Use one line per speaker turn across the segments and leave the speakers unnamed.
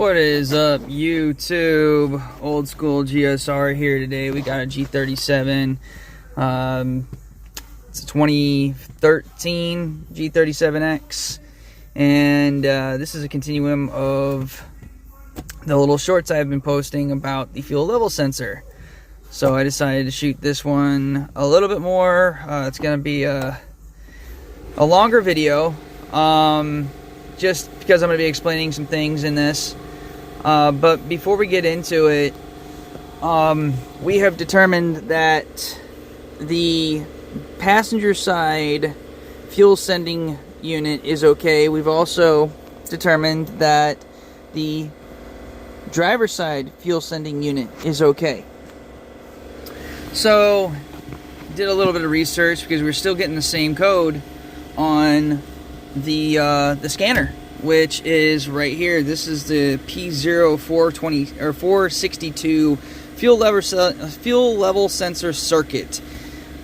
What is up, YouTube? Old School GS-R here today. We got a G37. It's a 2013 G37X. And this is a continuum of the little shorts I've been posting about the fuel level sensor. So I decided to shoot this one a little bit more. It's going to be a longer video. Just because I'm going to be explaining some things in this. But before we get into it, we have determined that the passenger side fuel sending unit is okay. We've also determined that the driver side fuel sending unit is okay. So, did a little bit of research because we're still getting the same code on the scanner, which is right here. This is the P0420 or 462 fuel level sensor circuit.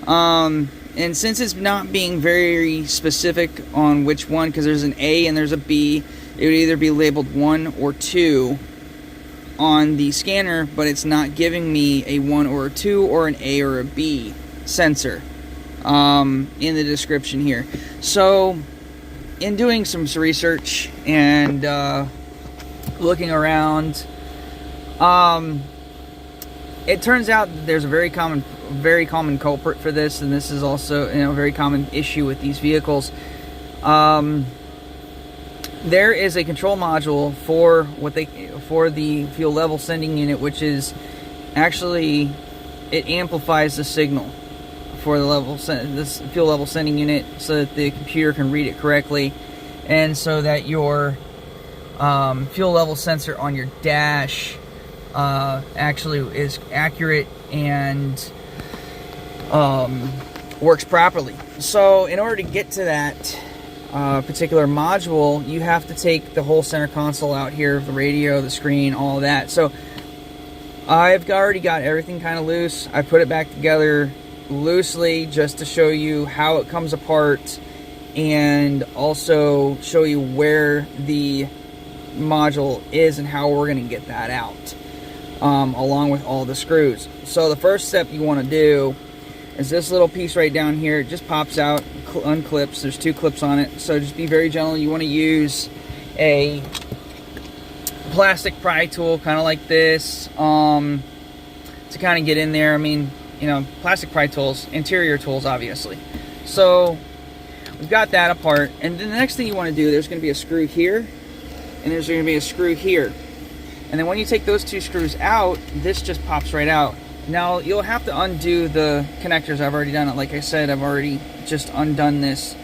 And since it's not being very specific on which one, because there's an A and there's a B, it would either be labeled 1 or 2 on the scanner, but it's not giving me a 1 or a 2 or an A or a B sensor in the description here. So in doing some research and looking around, it turns out that there's a very common culprit for this, and this is also, a very common issue with these vehicles. There is a control module for the fuel level sending unit, which is actually, it amplifies the signal for this fuel level sending unit so that the computer can read it correctly, and so that your fuel level sensor on your dash actually is accurate and works properly. So in order to get to that particular module, you have to take the whole center console out here, the radio, the screen, all of that. So I've already got everything kind of loose. I put it back together loosely just to show you how it comes apart, and also show you where the module is and how we're going to get that out, along with all the screws. So the first step you want to do is this little piece right down here. It just pops out, unclips. There's 2 clips on it, so just be very gentle. You want to use a plastic pry tool, kind of like this, to kind of get in there. I mean, plastic pry tools, interior tools, obviously. So we've got that apart, and then the next thing you want to do, there's going to be a screw here, and there's going to be a screw here. And then when you take those 2 screws out, this just pops right out. Now you'll have to undo the connectors. I've already done it. Like I said, I've already just undone this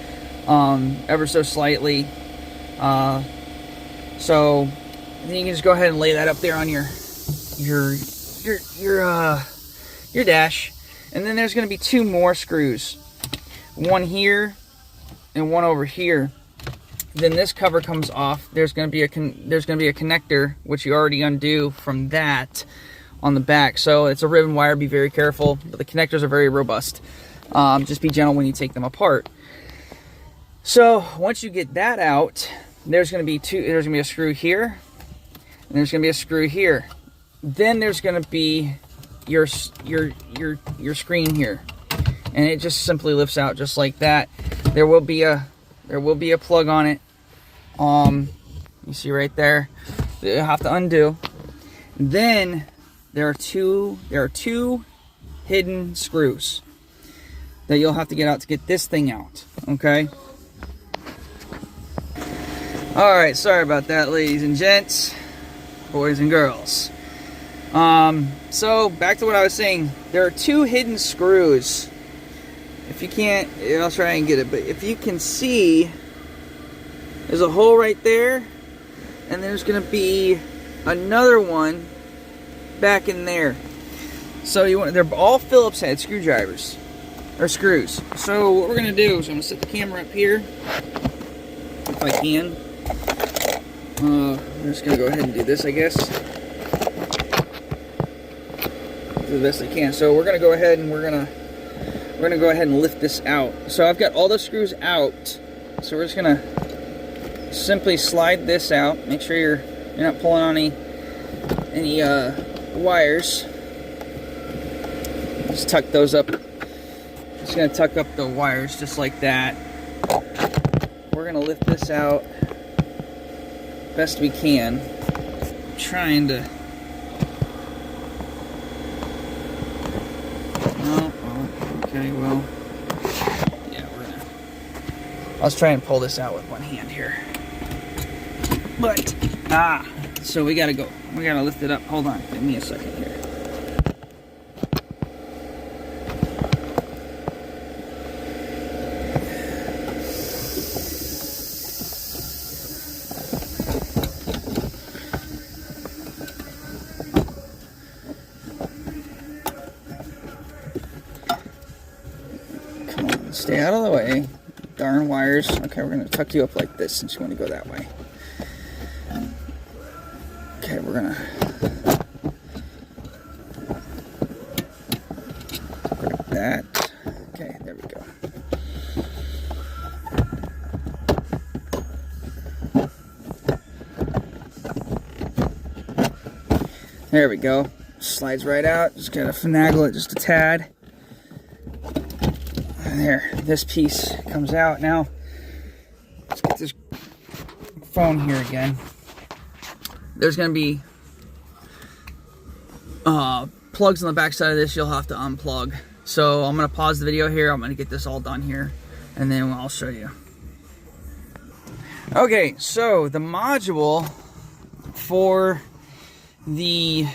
ever so slightly. So then you can just go ahead and lay that up there on your dash, and then there's going to be 2 more screws, one here and one over here. Then this cover comes off. There's going to be a connector, which you already undo from that on the back. So it's a ribbon wire. Be very careful, but the connectors are very robust. Just be gentle when you take them apart. So once you get that out, there's going to be a screw here, and there's going to be a screw here. Then there's going to be your screen here, and it just simply lifts out just like that. There will be a plug on it. You see right there. You'll have to undo. Then there are two hidden screws that you'll have to get out to get this thing out. Okay. All right. Sorry about that, ladies and gents, boys and girls. So back to what I was saying. There are 2 hidden screws. If you can't, I'll try and get it, but if you can see, there's a hole right there, and there's going to be another one back in there. So they're all Phillips head screwdrivers, or screws. So what we're going to do is I'm going to set the camera up here, if I can. I'm just going to go ahead and do this, I guess. Do the best I can. So we're going to go ahead and we're going to go ahead and lift this out. So I've got all the screws out. So we're just going to simply slide this out. Make sure you're not pulling on any wires. Just tuck those up. Just gonna tuck up the wires just like that. We're gonna lift this out best we can. I'm trying to. Oh, okay, well, yeah, we're gonna. Let's try and pull this out with one hand here. But so we gotta go. We gotta lift it up. Hold on, give me a second here. Stay out of the way. Darn wires. Okay, we're going to tuck you up like this since you want to go that way. Okay, we're going to grab that. Okay, there we go. There we go. Slides right out. Just got to finagle it just a tad. There, this piece comes out. Now, let's get this phone here again. There's going to be plugs on the back side of this you'll have to unplug. So I'm going to pause the video here. I'm going to get this all done here, and then I'll show you. Okay, so the module for the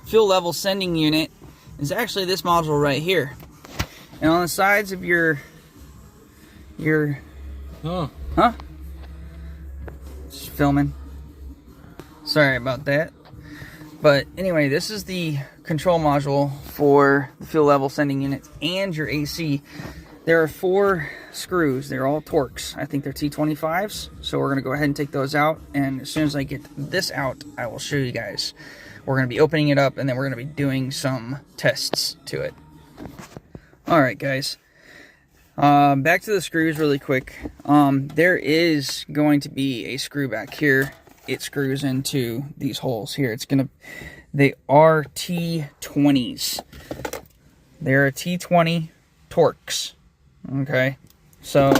fuel level sending unit is actually this module right here. And on the sides of your just filming. Sorry about that. But anyway, this is the control module for the fuel level sending units and your AC. There are 4 screws. They're all Torx. I think they're T25s. So we're going to go ahead and take those out. And as soon as I get this out, I will show you guys. We're going to be opening it up, and then we're going to be doing some tests to it. Alright guys, back to the screws really quick. There is going to be a screw back here. It screws into these holes here. They are T20s. They're a T20 Torx. Okay, so,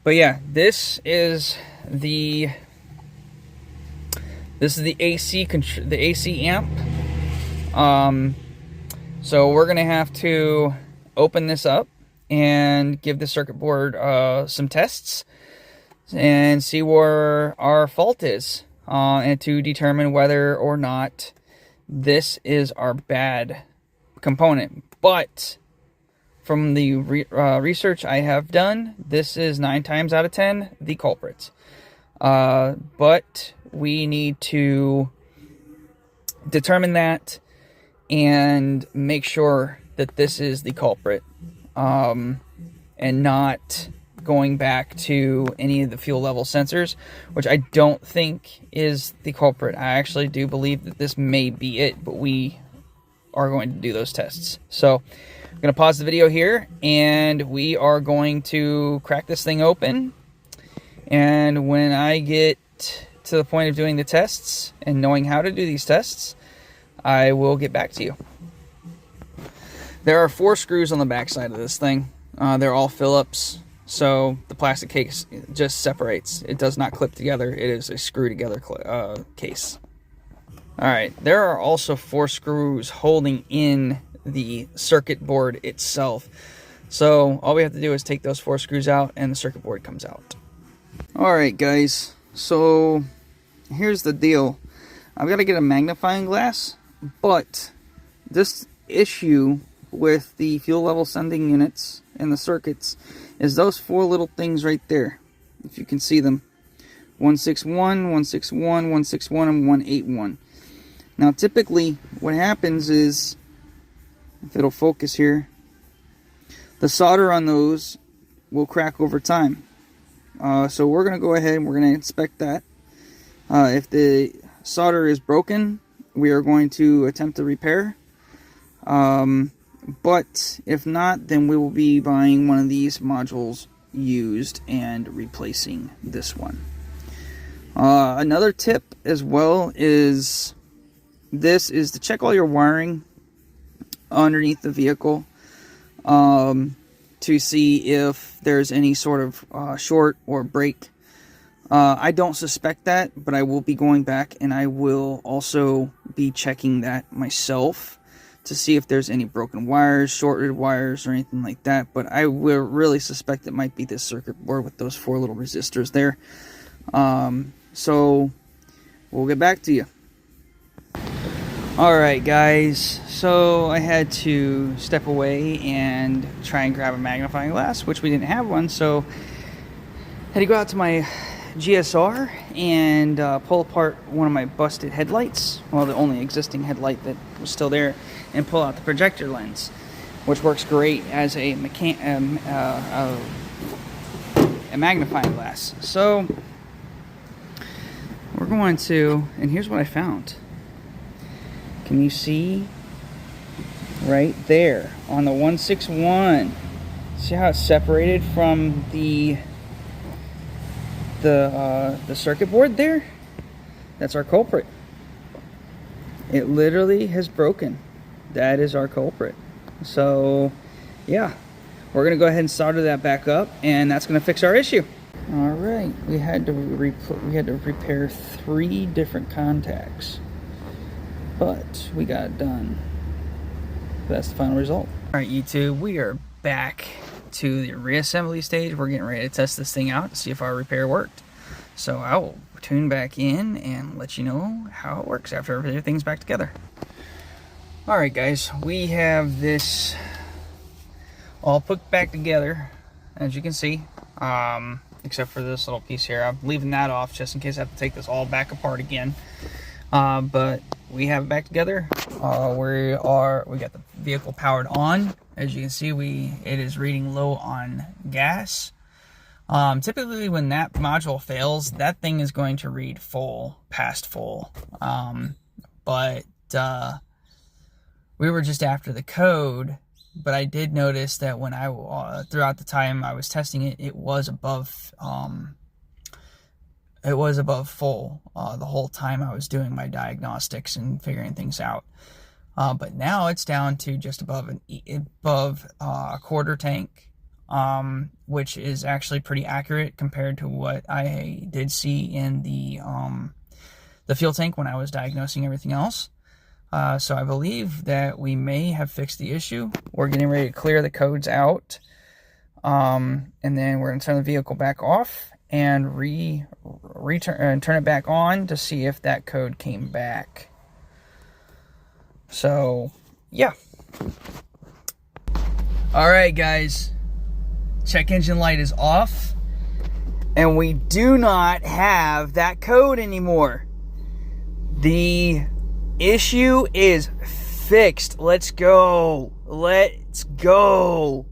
but yeah, this is the AC amp. So we're gonna have to open this up and give the circuit board some tests and see where our fault is, and to determine whether or not this is our bad component. But from the research I have done, this is 9 times out of 10 the culprit. But we need to determine that and make sure that this is the culprit, and not going back to any of the fuel level sensors, which I don't think is the culprit. I actually do believe that this may be it, but we are going to do those tests. So I'm going to pause the video here, and we are going to crack this thing open, and when I get to the point of doing the tests and knowing how to do these tests, I will get back to you. There are 4 screws on the back side of this thing. They're all Phillips, so the plastic case just separates. It does not clip together. It is a screw together case. Alright, there are also 4 screws holding in the circuit board itself. So all we have to do is take those 4 screws out and the circuit board comes out. Alright guys, so here's the deal. I've got to get a magnifying glass, but this issue with the fuel level sending units and the circuits is those 4 little things right there. If you can see them. 161, 161, 161, and 181. Now typically what happens is, if it'll focus here, the solder on those will crack over time. So we're going to go ahead and we're going to inspect that. If the solder is broken, we are going to attempt to repair. But if not, then we will be buying one of these modules used and replacing this one. Another tip as well is to check all your wiring underneath the vehicle to see if there's any sort of short or break. I don't suspect that, but I will be going back and I will also be checking that myself to see if there's any broken wires, shorted wires, or anything like that. But I will really suspect it might be this circuit board with those 4 little resistors there. So we'll get back to you. Alright guys, so I had to step away and try and grab a magnifying glass, which we didn't have one, so I had to go out to my GS-R and pull apart one of my busted headlights, well, the only existing headlight that was still there, and pull out the projector lens, which works great as a magnifying glass. So we're going to, and here's what I found. Can you see right there on the 161? See how it's separated from the circuit board there? That's our culprit. It literally has broken. That is our culprit. So yeah, we're gonna go ahead and solder that back up, and that's gonna fix our issue. All right, we had to repair 3 different contacts, but we got it done. That's the final result. All right, YouTube, we are back to the reassembly stage. We're getting ready to test this thing out to see if our repair worked. So I will tune back in and let you know how it works after everything's back together. All right, guys, we have this all put back together, as you can see, except for this little piece here. I'm leaving that off just in case I have to take this all back apart again. But we have it back together. We got the vehicle powered on. As you can see, it is reading low on gas. Typically when that module fails, that thing is going to read full, past full. But we were just after the code, but I did notice that when throughout the time I was testing it, it was above full the whole time I was doing my diagnostics and figuring things out. But now it's down to just above a quarter tank, which is actually pretty accurate compared to what I did see in the fuel tank when I was diagnosing everything else. So I believe that we may have fixed the issue. We're getting ready to clear the codes out, and then we're going to turn the vehicle back off and turn it back on to see if that code came back. So yeah. All right, guys, check engine light is off, and we do not have that code anymore. The issue is fixed. Let's go. Let's go.